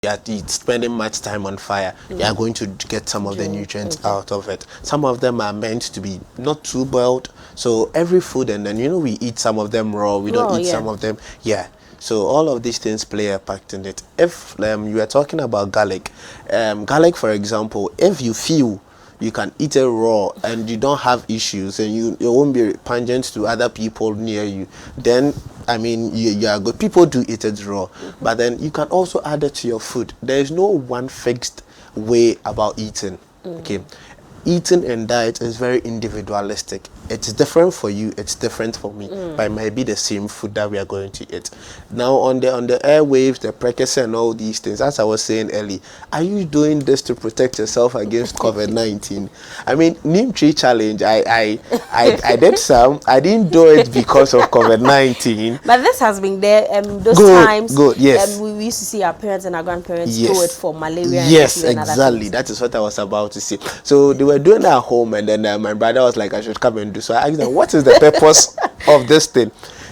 spending much time on fire, you are going to get some of the nutrients out of it. Some of them are meant to be not too boiled. So every food, and then we eat some of them raw. We don't eat some of them. Yeah. So all of these things play a part in it. If you are talking about garlic, for example, if you feel you can eat it raw and you don't have issues and you won't be pungent to other people near you, then I mean you are good. People do eat it raw, but then you can also add it to your food. There is no one fixed way about eating. Okay, eating and diet is very individualistic. It's different for you, it's different for me, but it might be the same food that we are going to eat. Now on the airwaves, the precursor and all these things, as I was saying earlier, are you doing this to protect yourself against COVID-19? I mean, Neem Tree Challenge, I did some. I didn't do it because of COVID-19. But this has been there those times. Good, yes. We used to see our parents and our grandparents do it for malaria. Yes, exactly. That is what I was about to say. So they were doing it at home, and then my brother was like, I should come and do. So I asked them, what is the purpose of this thing?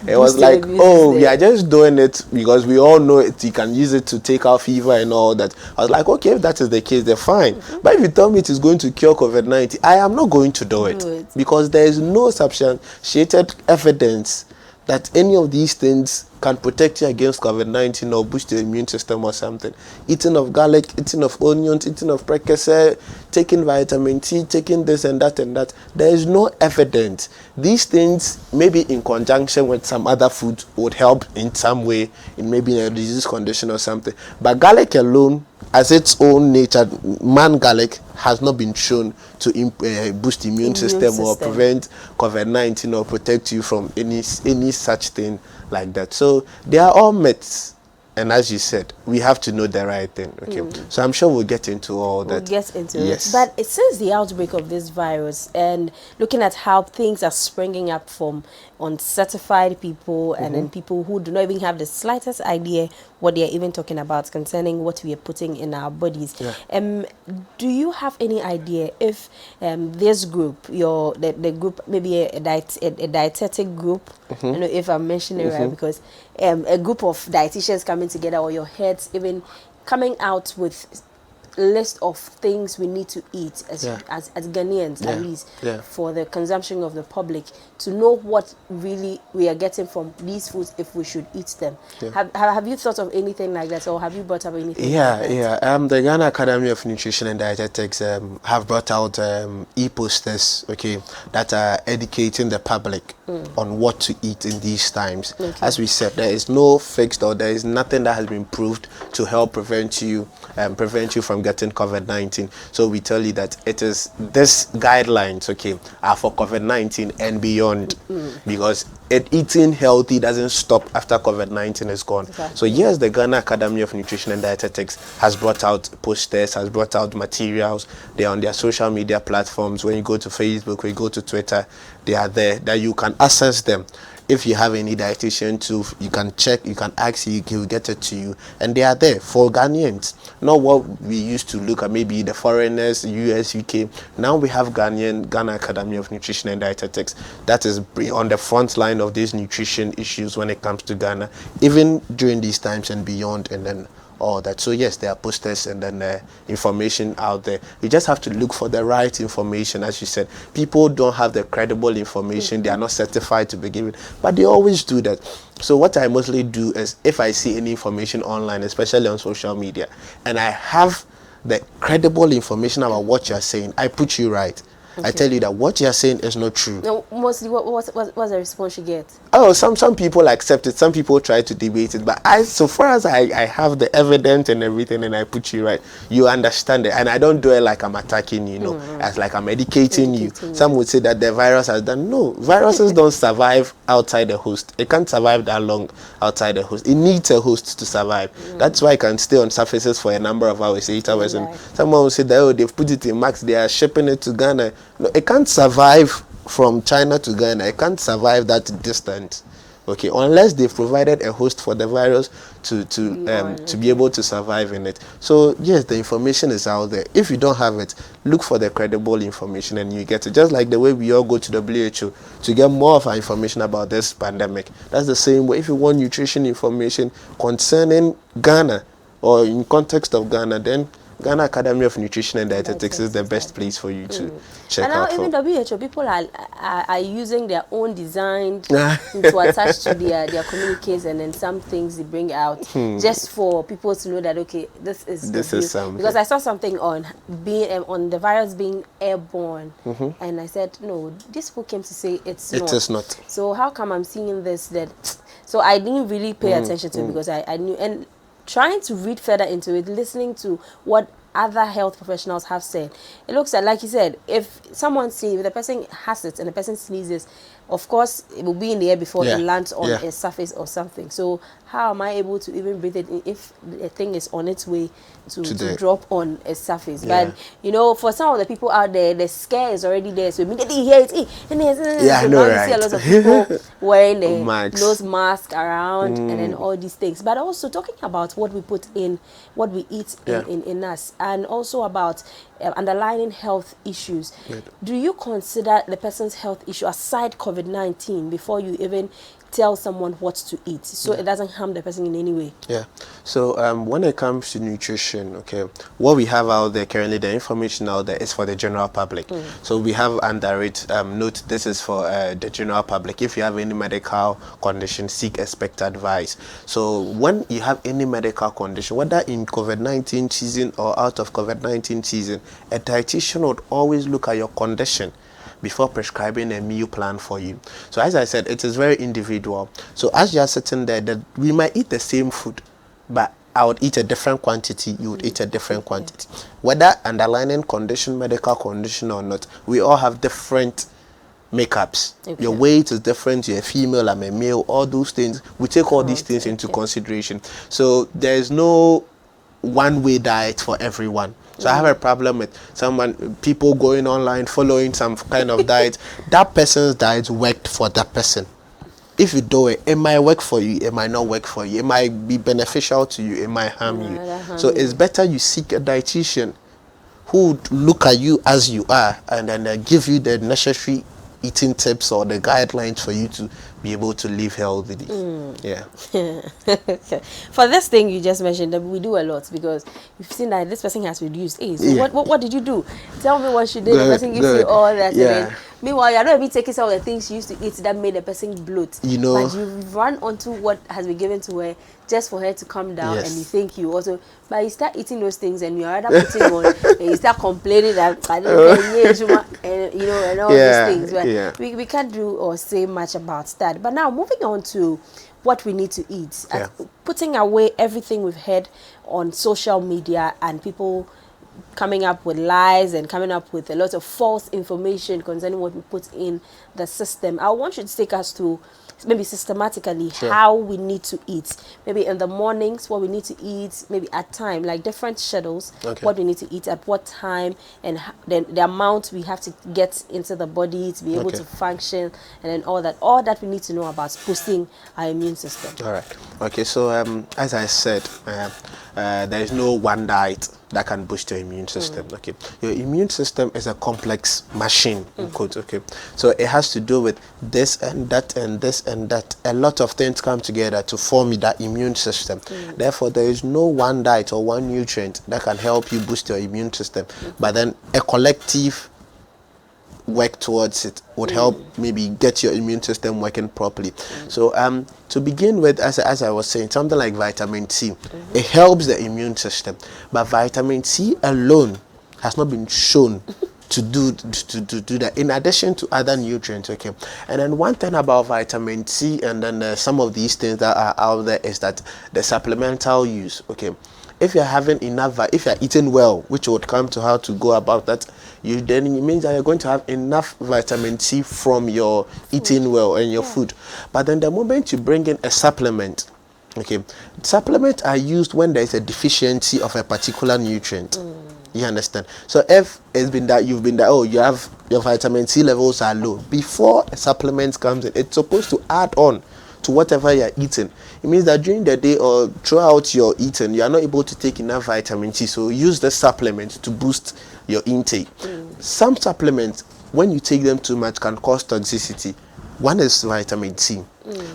It was like, oh, we are just doing it because we all know it. You can use it to take out fever and all that. I was like, okay, if that is the case, they're fine. But if you tell me it is going to cure COVID-19, I am not going to do it because there is no substantiated evidence that any of these things can protect you against COVID-19 or boost your immune system or something. Eating of garlic, eating of onions, eating of precursor, taking vitamin T, taking this and that and that. There is no evidence. These things, maybe in conjunction with some other food, would help in some way, in maybe a disease condition or something. But garlic alone, as its own nature, garlic has not been shown to boost immune system or prevent COVID-19 or protect you from any such thing like that. So they are all myths, and as you said, we have to know the right thing. Okay, so I'm sure we'll get into all that. We'll get into it. But since the outbreak of this virus and looking at how things are springing up from uncertified people and then people who do not even have the slightest idea what they are even talking about concerning what we are putting in our bodies. Do you have any idea if this group, the group, maybe a dietetic group, I don't know if I'm mentioning it right, because a group of dietitians coming together, or your heads even coming out with list of things we need to eat as Ghanaians, at least for the consumption of the public, to know what really we are getting from these foods, if we should eat them. Have you thought of anything like that, or have you brought up anything like that? The Ghana Academy of Nutrition and Dietetics have brought out e-posters, that are educating the public on what to eat in these times. As we said, there is no fixed, or there is nothing that has been proved to help prevent you from getting COVID-19. So we tell you that it is this guidelines, are for COVID-19 and beyond, because eating healthy doesn't stop after COVID-19 is gone. So yes, the Ghana Academy of Nutrition and Dietetics has brought out posters, has brought out materials. They are on their social media platforms. When you go to Facebook, when you go to Twitter, they are there, that you can access them. If you have any dietitian too, you can check, you can ask, he will get it to you. And they are there for Ghanaians. Not what we used to look at, maybe the foreigners, US, UK. Now we have Ghana Academy of Nutrition and Dietetics that is on the front line of these nutrition issues when it comes to Ghana, even during these times and beyond, and then all that. So yes, there are posters and then information out there. You just have to look for the right information. As you said, people don't have the credible information. They are not certified to begin with, but they always do that. So what I mostly do is, if I see any information online, especially on social media, and I have the credible information about what you're saying, I put you right. I tell you that what you're saying is not true. No, mostly, what's the response you get? Oh, some people accept it. Some people try to debate it. But so far as I have the evidence and everything, and I put you right, you understand it. And I don't do it like I'm attacking you, as like I'm educating you. Some would say that the virus has done. No, viruses don't survive outside the host. It can't survive that long outside the host. It needs a host to survive. That's why it can stay on surfaces for a number of hours, 8 hours. And someone will say that, oh, they've put it in Max, they are shipping it to Ghana. No, it can't survive from China to Ghana. It can't survive that distance, unless they've provided a host for the virus to be able to survive in it. So yes, the information is out there. If you don't have it, look for the credible information and you get it. Just like the way we all go to WHO to get more of our information about this pandemic. That's the same way. If you want nutrition information concerning Ghana, or in context of Ghana, then Ghana Academy of Nutrition and Dietetics is the best place for you to check and now out even for. WHO people are using their own design to attach to their communiques, and then some things they bring out just for people to know that okay, this is This the is view. something. Because I saw something on being on the virus being airborne, and I said no, these people came to say it's It not. is not. So how come I'm seeing this that? So I didn't really pay attention to it because I knew, and trying to read further into it, listening to what other health professionals have said, it looks like you said, if someone sees, if the person has it and the person sneezes, of course it will be in the air before it lands on a surface or something. So how am I able to even breathe it in if the thing is on its way to drop on a surface? But you know, for some of the people out there, the scare is already there, so immediately you hear it, I know, now you right? see a lot of people wearing a Max. nose mask around and then all these things. But also talking about what we put in, what we eat in us, and also about underlying health issues. Do you consider the person's health issue aside COVID-19 before you even tell someone what to eat, so it doesn't harm the person in any way? Yeah. So when it comes to nutrition, okay, what we have out there currently, the information out there is for the general public. So we have under it, note this is for the general public. If you have any medical condition, seek expert advice. So when you have any medical condition, whether in COVID-19 season or out of COVID-19 season, a dietitian would always look at your condition before prescribing a meal plan for you. So as I said, it is very individual. So as you are sitting there, we might eat the same food, but I would eat a different quantity, you would eat a different quantity. Whether underlying condition, medical condition or not, we all have different makeups. Your weight is different, you're a female, I'm a male, all those things. We take all these things into consideration. So there's no one-way diet for everyone. So I have a problem with people going online following some kind of diet. That person's diet worked for that person. If you do it, it might work for you, it might not work for you. It might be beneficial to you, it might harm you. So it's better you seek a dietitian who would look at you as you are and then give you the necessary eating tips or the guidelines for you to be able to live healthily. Yeah. For this thing you just mentioned, that we do a lot, because you've seen that this person has reduced. So what did you do? Tell me what you did. The person gives you all that. And then, meanwhile, you're not even taking some of the things you used to eat that made the person bloat. You know, but you run onto what has been given to her just for her to come down, and you think you also, but you start eating those things and you're rather putting on, and you start complaining that I don't and you know, and all these things. But we can't do or say much about that. But now moving on to what we need to eat, putting away everything we've heard on social media and people coming up with lies and coming up with a lot of false information concerning what we put in the system. I want you to take us through maybe systematically how we need to eat. Maybe in the mornings, what we need to eat, maybe at time, like different schedules, what we need to eat at what time, and then the amount we have to get into the body to be able to function, and then all that we need to know about boosting our immune system. All right. Okay, so as I said, there is no one diet that can boost your immune system. Okay, your immune system is a complex machine, in quotes. Okay, so it has to do with this and that and this and that. A lot of things come together to form that immune system. Therefore, there is no one diet or one nutrient that can help you boost your immune system. But then a collective work towards it would help maybe get your immune system working properly. So to begin with, as I was saying, something like vitamin C, it helps the immune system, but vitamin C alone has not been shown to do that, in addition to other nutrients. Okay, and then one thing about vitamin C and then some of these things that are out there is that the supplemental use. Okay, if you're having enough, if you're eating well, which would come to how to go about that, then it means that you're going to have enough vitamin C from your eating well and your food. But then the moment you bring in a supplement, okay, supplements are used when there is a deficiency of a particular nutrient. You understand? So if it's been that you've been that, oh, you have your vitamin C levels are low, before a supplement comes in, it's supposed to add on to whatever you're eating. It means that during the day or throughout your eating, you are not able to take enough vitamin C. So use the supplement to boost your intake. Some supplements, when you take them too much, can cause toxicity. One is vitamin C.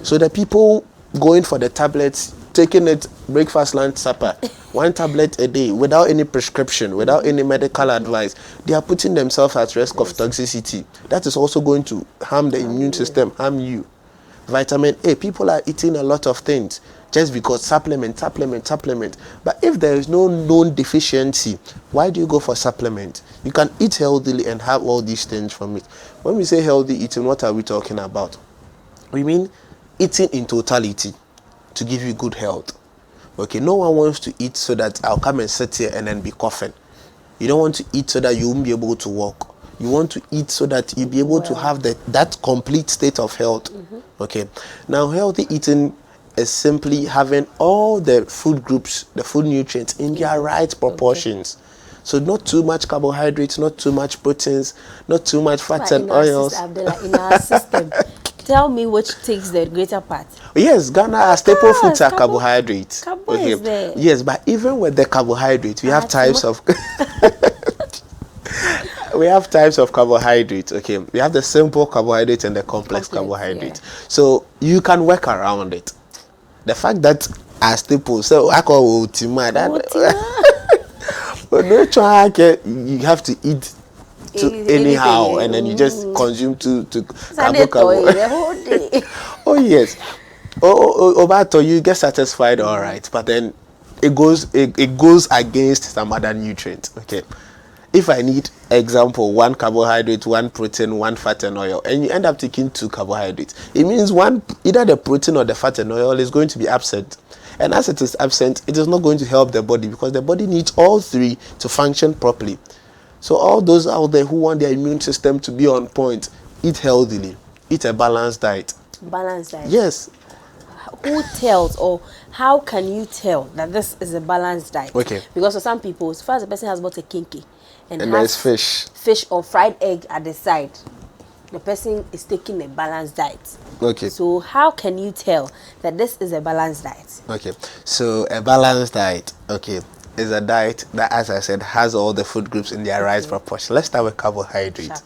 So the people going for the tablets taking it breakfast, lunch, supper, 1 tablet a day without any prescription, without any medical advice, they are putting themselves at risk of toxicity. That is also going to harm the immune system, harm you. Vitamin A, people are eating a lot of things just because supplement. But if there is no known deficiency, why do you go for supplement? You can eat healthily and have all these things from it. When we say healthy eating, what are we talking about? We mean eating in totality to give you good health. Okay, no one wants to eat so that I'll come and sit here and then be coughing. You don't want to eat so that you won't be able to walk. You want to eat so that you'll be able to have that complete state of health. Okay, now healthy eating is simply having all the food groups, the food nutrients in their right proportions. So not too much carbohydrates, not too much proteins, not too much fats and oils. In our system, tell me which takes the greater part. Yes, Ghana staple foods are carbohydrates. Carbo is there. Yes, but even with the carbohydrates, we have types of we have types of carbohydrates. Okay, we have the simple carbohydrates and the complex carbohydrates. Yeah. So you can work around it. The fact that as staple, so I call but no try, you have to eat anyhow, and then you just consume to carbo. Oh yes. But you get satisfied, all right, but then it goes against some other nutrients. Okay, if I need, example, 1 carbohydrate, 1 protein, 1 fat and oil, and you end up taking 2 carbohydrates, it means either the protein or the fat and oil is going to be absent. And as it is absent, it is not going to help the body, because the body needs all 3 to function properly. So all those out there who want their immune system to be on point, eat healthily, eat a balanced diet. Balanced diet. Yes. Who tells, or how can you tell that this is a balanced diet? Okay. Because for some people, as far as the person has bought a kinky and there's fish or fried egg at the side, the person is taking a balanced diet. Okay. So how can you tell that this is a balanced diet? Okay. So a balanced diet, okay, is a diet that, as I said, has all the food groups in their right proportion. Let's start with carbohydrates.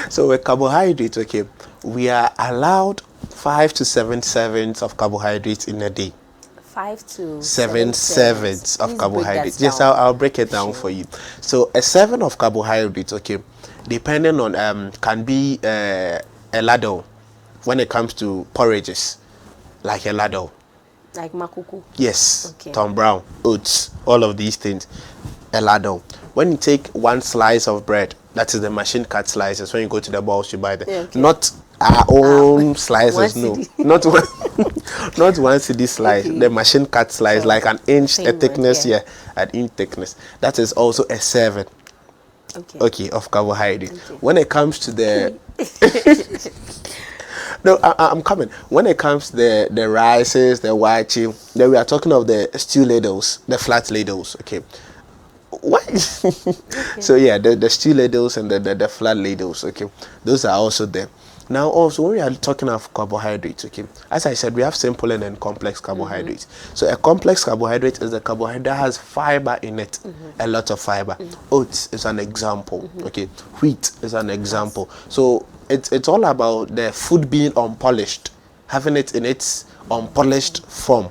So with carbohydrates, okay, we are allowed 5 to 7 servings of carbohydrates in a day. 5 to 7 servings of carbohydrates. Yes, I'll break it down for you. So a serving of carbohydrates, okay, depending on can be a ladle when it comes to porridges, like a ladle. Like makuku. Yes. Okay. Tom Brown, oats, all of these things. A ladle. When you take 1 slice of bread, that is the machine cut slices. When you go to the balls, you buy them. Yeah, okay. Not our own slices, no. Not 1 cd slice. Okay. The machine cut slice, like an inch a thickness, an inch thickness. That is also a serving. Okay, of carbohydrate. Okay. When it comes to the no, I'm coming. When it comes to the rices, the wachi, then we are talking of the stew ladles, the flat ladles. Okay. What? Okay. So yeah, the stew ladles and the flat ladles. Okay, those are also there. Now also when we are talking of carbohydrates, okay, as I said, we have simple and then complex carbohydrates. So a complex carbohydrate is a carbohydrate that has fiber in it, a lot of fiber. Oats is an example. Okay, wheat is an example. So it's all about the food being unpolished, having it in its unpolished form.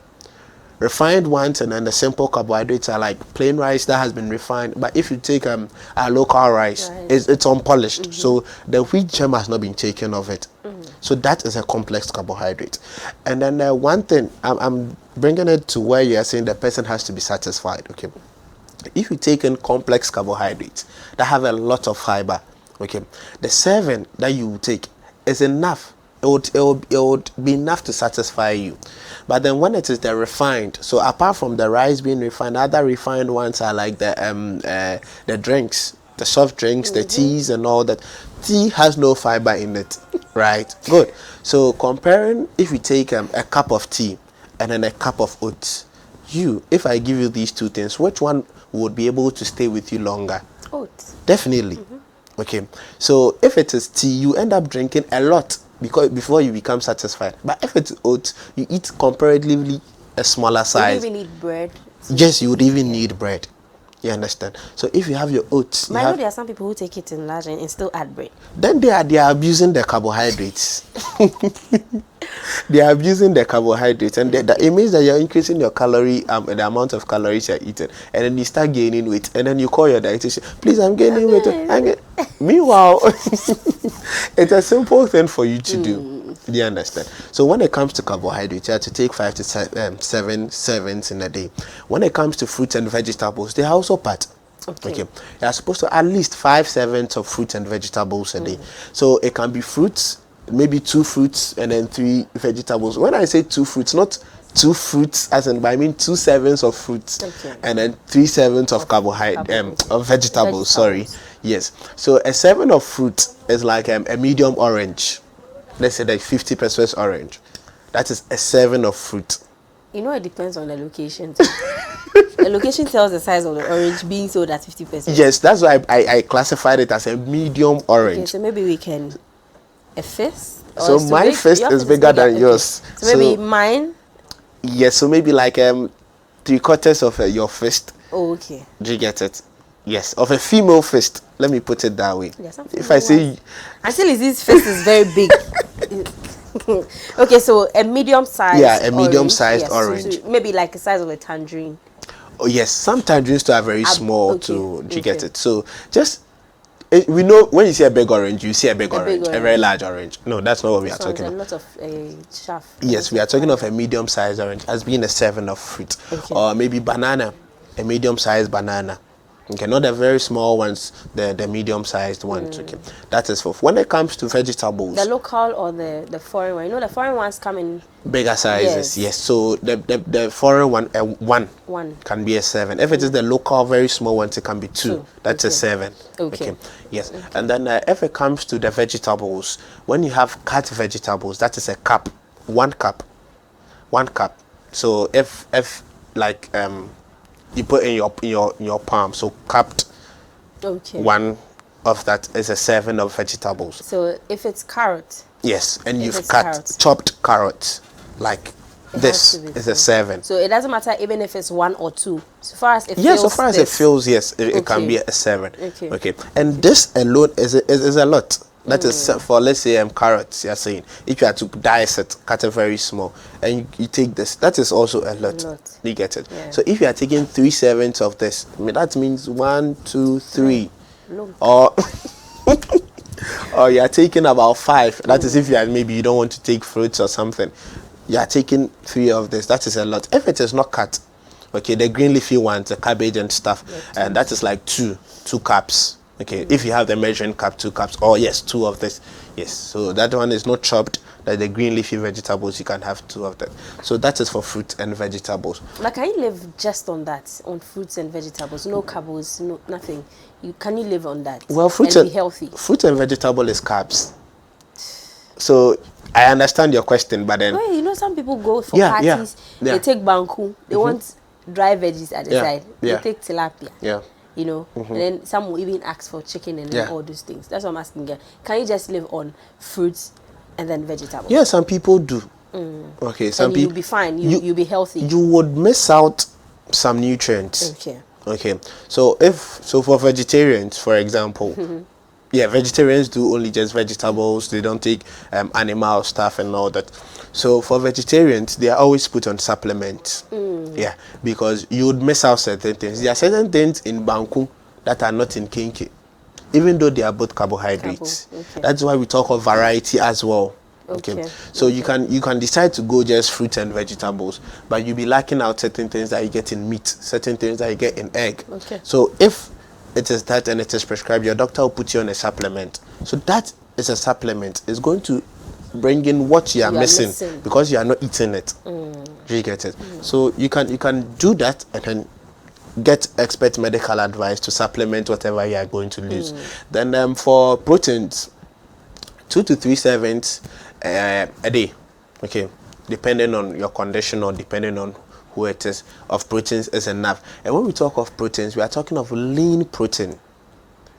Refined ones and then the simple carbohydrates are like plain rice that has been refined. But if you take our local rice, it's unpolished. So the wheat germ has not been taken of it. So that is a complex carbohydrate. And then one thing, I'm bringing it to where you are saying the person has to be satisfied. Okay, if you take in complex carbohydrates that have a lot of fiber, okay, the serving that you take is enough. It would be enough to satisfy you. But then when it is the refined, so apart from the rice being refined, other refined ones are like the drinks, the soft drinks, the teas and all that. Tea has no fiber in it, right? Good. So comparing, if you take a cup of tea and then a cup of oats, if I give you these 2 things, which one would be able to stay with you longer? Oats. Definitely. Okay. So if it is tea, you end up drinking a lot before you become satisfied. But if it's oats, you eat comparatively a smaller size. You even need bread. Yes, you would even need bread. You understand? So if you have your oats, I know there are some people who take it in large and still add bread. then they are abusing the carbohydrates. They are abusing the carbohydrates, and it means that you're increasing your calorie, the amount of calories you're eating, and then you start gaining weight, and then you call your dietitian, please, I'm gaining weight. Meanwhile, it's a simple thing for you to do. Do you understand? So when it comes to carbohydrates, you have to take 5 to 7 servings in a day. When it comes to fruits and vegetables, they are also part. Okay. You are supposed to at least 5 servings of fruits and vegetables a day. So it can be fruits, maybe 2 fruits and then 3 vegetables. When I say 2 fruits, not 2 fruits as in, but I mean 2 servings of fruits and then 3 servings of carbohydrate of vegetables. Sorry. Yes. So a serving of fruit is like a medium orange. Let's say like 50% orange. That is a serving of fruit. You know, it depends on the location. The location tells the size of the orange being sold at 50%. Yes, that's why I classified it as a medium orange. Okay, so maybe we can a fist. So my fist is bigger than yours. So maybe mine. Yes, so maybe like 3/4 of your fist. Oh, okay. Do you get it? Yes, of a female fist. Let me put it that way. Yes, if I say until his fist is very big. Okay, so a medium size. Yeah, a medium sized orange. So maybe like the size of a tangerine. Oh yes, some tangerines too are very small too. Do you get it? So just we know when you see a big orange, you see a big orange, a very large orange. No, that's not what we are talking about. A lot of chaff. Yes, we are talking of a medium-sized orange as being a serving of fruit, or maybe banana, a medium-sized banana. Okay, not the very small ones, the medium-sized ones. Okay, that is for when it comes to vegetables. The local or the foreign one. You know, the foreign ones come in bigger sizes. Yes. So the foreign one, one can be a 7. If it is the local very small ones, it can be 2. That's a 7. Okay. Yes. And then if it comes to the vegetables, when you have cut vegetables, that is a cup. 1 cup. 1 cup. So if like you put in your palm, so cupped. Okay. 1 of that is a 7 of vegetables. So if it's carrot. Yes, and you've cut chopped carrots like this is a 7. So it doesn't matter even if it's 1 or 2. So far as it fills. Yes, so far as it fills, yes, it can be a 7. Okay. And this alone is a lot. That is for, let's say, carrots. You're saying if you had to dice it, cut it very small, and you take this, that is also a lot. You get it? Yeah. So if you are taking 3 servings of this, I mean, that means 1, 2, 3, or or you are taking about 5. That is if you are maybe you don't want to take fruits or something. You are taking 3 of this. That is a lot. If it is not cut, okay, the green leafy ones, the cabbage and stuff, and that is like 2 cups. Okay, if you have the measuring cup, 2 cups, or yes, 2 of this. Yes, so that one is not chopped. Like the green leafy vegetables, you can have 2 of that. So that is for fruit and vegetables. Like, can you live just on that, on fruits and vegetables? No carbs, no nothing. Can you live on that? Well, fruit and be healthy. Fruit and vegetable is carbs. So I understand your question, but then you know, some people go for parties. They take banku. They want dry veggies at the side. They take tilapia. Yeah. You know, and then some will even ask for chicken and all those things. That's what I'm asking you. Can you just live on fruits and then vegetables? Yeah, some people do. Okay, some people. You'll be fine. You'll be healthy. You would miss out some nutrients. Okay. So for vegetarians, for example, yeah, vegetarians do only just vegetables. They don't take animal stuff and all that. So for vegetarians, they are always put on supplements. Yeah, because you would miss out certain things. There are certain things in banku that are not in kinki, even though they are both carbohydrates. That's why we talk of variety as well. Okay. So you can decide to go just fruit and vegetables, but you'll be lacking out certain things that you get in meat, certain things that you get in egg. So if it is that and it is prescribed, your doctor will put you on a supplement. So that is a supplement. It's going to bring in what you are missing because you are not eating it. Do you get it? So you can do that and then get expert medical advice to supplement whatever you are going to lose. Then for proteins, 2 to 3 servings a day. Okay, depending on your condition or depending on who it is, of proteins is enough. And when we talk of proteins, we are talking of lean protein.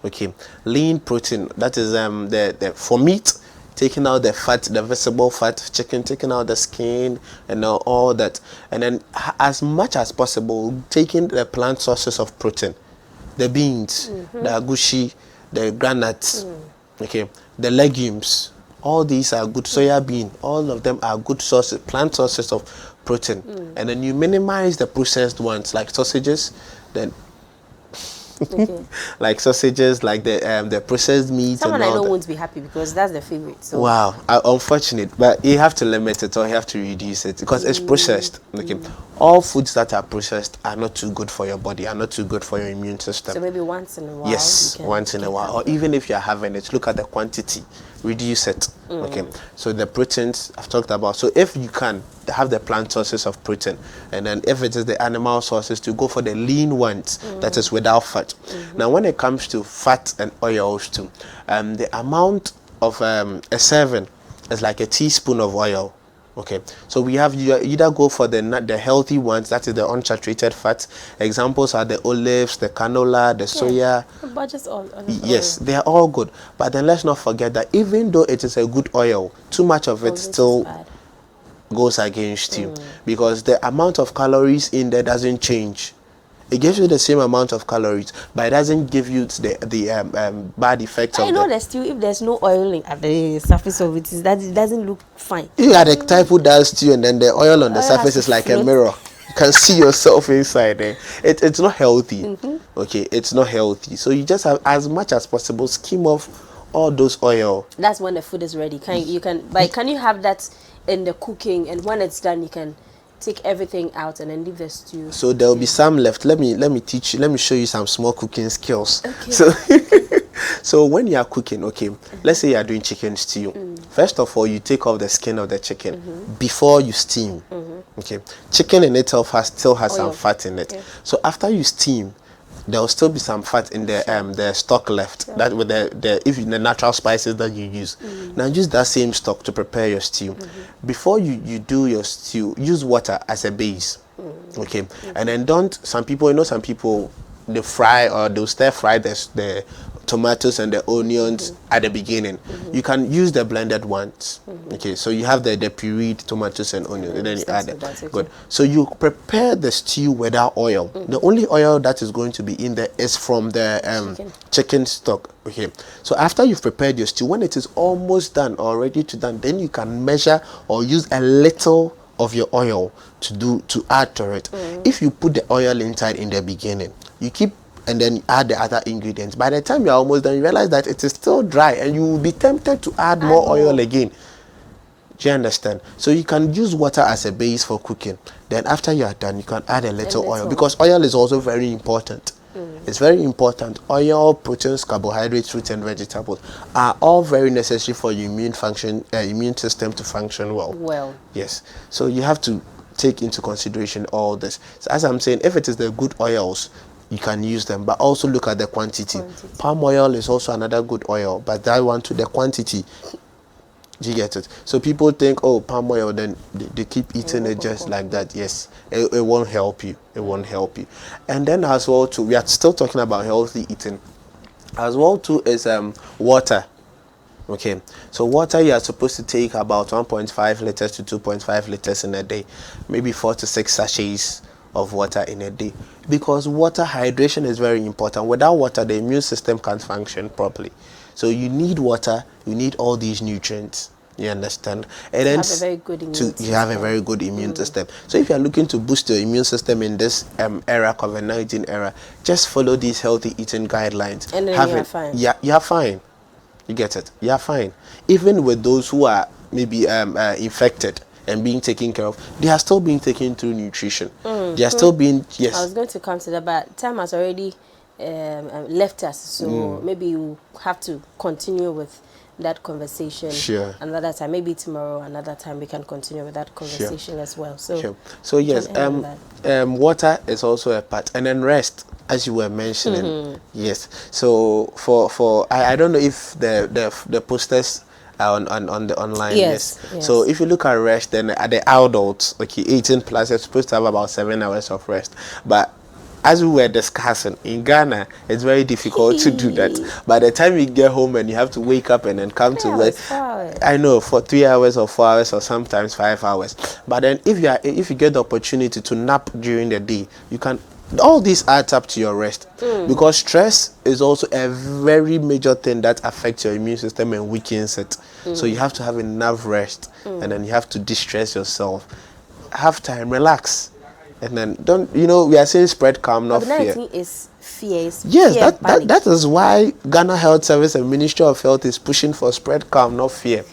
Okay, lean protein, that is the for meat, taking out the fat, the visible fat, chicken, taking out the skin and all that, and then as much as possible taking the plant sources of protein. the beans, the agushi, the granuts, okay, the legumes. All these are good. Soya bean, all of them are good sources, plant sources of protein. And then you minimize the processed ones like sausages, then Okay. like sausages, like the processed meat Someone and I all know that. won't be happy because that's their favorite. So Wow, unfortunate, but you have to limit it or you have to reduce it because it's processed. Okay, all foods that are processed are not too good for your body, are not too good for your immune system. so maybe once in a while. Yes, you can once in a while, have or it. even if you're having it, look at the quantity, reduce it. Okay, so the proteins I've talked about. So if you can have the plant sources of protein, and then if it is the animal sources, to go for the lean ones that is without fat. Now, when it comes to fat and oils too, the amount of a serving is like a teaspoon of oil. Okay, so we have you either go for the healthy ones, that is the unsaturated fats. Examples are the olives, the canola, the soya. But just all Yes, they are all good. But then let's not forget that even though it is a good oil, too much of it this is still bad. goes against you because the amount of calories in there doesn't change. It gives you the same amount of calories, but it doesn't give you the bad effects I of know the. that still, if there's no oil at the surface of it, is that it doesn't look fine. You are the type who does stew and then the oil on the Oil has surface to is like a float. mirror. You can see yourself inside there. It's not healthy. Okay, it's not healthy. So you just have as much as possible skim off all those oil. That's when the food is ready. Can you have that in the cooking, and when it's done, you can take everything out and then leave the stew. So there will be some left. Let me teach you. Let me show you some small cooking skills. Okay. So so when you are cooking, okay, let's say you are doing chicken stew. First of all, you take off the skin of the chicken before you steam. Okay, chicken in itself still has some Oil. fat in it. Okay. So after you steam, there will still be some fat in the stock left. That with the natural spices that you use. Now use that same stock to prepare your stew. Before you do your stew, use water as a base. Okay, and then some people they fry or they'll stir fry the tomatoes and the onions at the beginning. You can use the blended ones. Okay, so you have the pureed tomatoes and onions, and then you add it. That's okay. Good. So you prepare the stew without oil. The only oil that is going to be in there is from the chicken stock. Okay. So after you've prepared your stew, when it is almost done or ready to done, then you can measure or use a little of your oil to add to it. If you put the oil inside in the beginning, you keep and then add the other ingredients. By the time you're almost done, you realize that it is still dry and you will be tempted to add more oil again. Do you understand? So you can use water as a base for cooking. Then after you are done, you can add a little oil because oil is also very important. It's very important. Oil, proteins, carbohydrates, fruits, and vegetables are all very necessary for your immune system to function well. Well, Yes. So you have to take into consideration all this. So as I'm saying, if it is the good oils, you can use them, but also look at the quantity. Palm oil is also another good oil, but that one to the quantity. Do you get it? So people think, oh, palm oil, then they keep eating it just like that. Yes, it won't help you. It won't help you. And then as well too, we are still talking about healthy eating. As well too is water. Okay, so water you are supposed to take about 1.5 liters to 2.5 liters in a day, maybe 4 to 6 sachets of water in a day, because water hydration is very important. Without water, the immune system can't function properly. So you need water, you need all these nutrients. You understand? And then have a very good immune you have a very good immune system. So if you are looking to boost your immune system in this era, COVID-19 era, just follow these healthy eating guidelines. And then you're fine. Yeah, you're fine. You get it? You're fine. Even with those who are maybe infected and being taken care of, they are still being taken through nutrition. They are still being, yes. I was going to come to that, but time has already left us, so maybe you have to continue with that conversation another time. Maybe tomorrow, another time, we can continue with that conversation as well. So yes, water is also a part, and then rest, as you were mentioning. Yes. So I don't know if the posters are on the online. Yes. So if you look at rest, then at the adults, okay, 18 plus, you're supposed to have about 7 hours of rest, but as we were discussing, in Ghana, it's very difficult to do that. By the time you get home and you have to wake up and then come to work, I know, for 3 hours or 4 hours or sometimes 5 hours. But then if you get the opportunity to nap during the day, you can all these adds up to your rest, because stress is also a very major thing that affects your immune system and weakens it. So you have to have enough rest, and then you have to distress yourself. Have time, relax, and then don't, we are saying spread calm, not fear. COVID-19 is fear. Yes, fear, that is why Ghana Health Service and Ministry of Health is pushing for spread calm, not fear.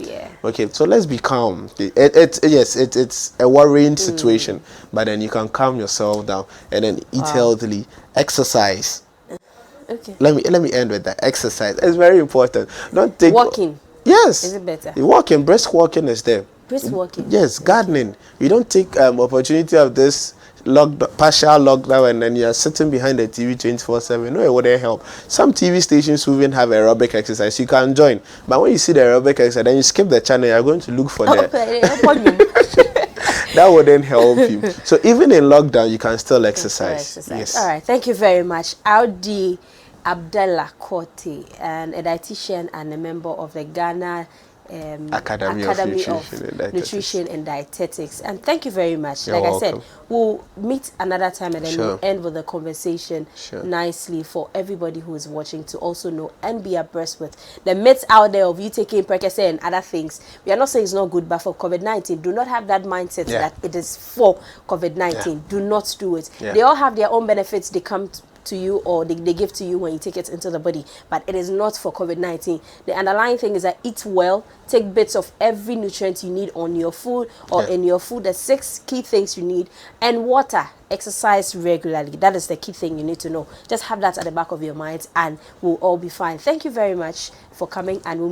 Okay, so let's be calm. It's a worrying situation, but then you can calm yourself down and then eat healthily, exercise. Okay. Let me end with that. Exercise. It's very important. Don't take Walking. Yes. Is it better? Walking, brisk walking is there. Brisk walking. Yes, gardening. You don't take opportunity of this partial lockdown and then you're sitting behind the TV 24/7. No, it wouldn't help. Some TV stations even have aerobic exercise. You can join. But when you see the aerobic exercise, then you skip the channel, you're going to look for the... That wouldn't help you. So even in lockdown, you can still exercise. Yes. All right. Thank you very much. Audi Abdallah Kote, and a dietitian and a member of the Ghana Academy of Nutrition and Dietetics. And thank you very much. You're welcome. I said, we'll meet another time and then Sure. we'll end with the conversation nicely for everybody who is watching to also know and be abreast with the myths out there of you taking Percocet and other things. We are not saying it's not good, but for COVID-19, do not have that mindset that it is for COVID-19. Do not do it. They all have their own benefits. They come to you, or they give to you when you take it into the body, but it is not for COVID-19. The underlying thing is that eat well, take bits of every nutrient you need on your food or in your food, the 6 key things you need, and water. Exercise regularly. That is the key thing you need to know. Just have that at the back of your mind and we'll all be fine. Thank you very much for coming, and we'll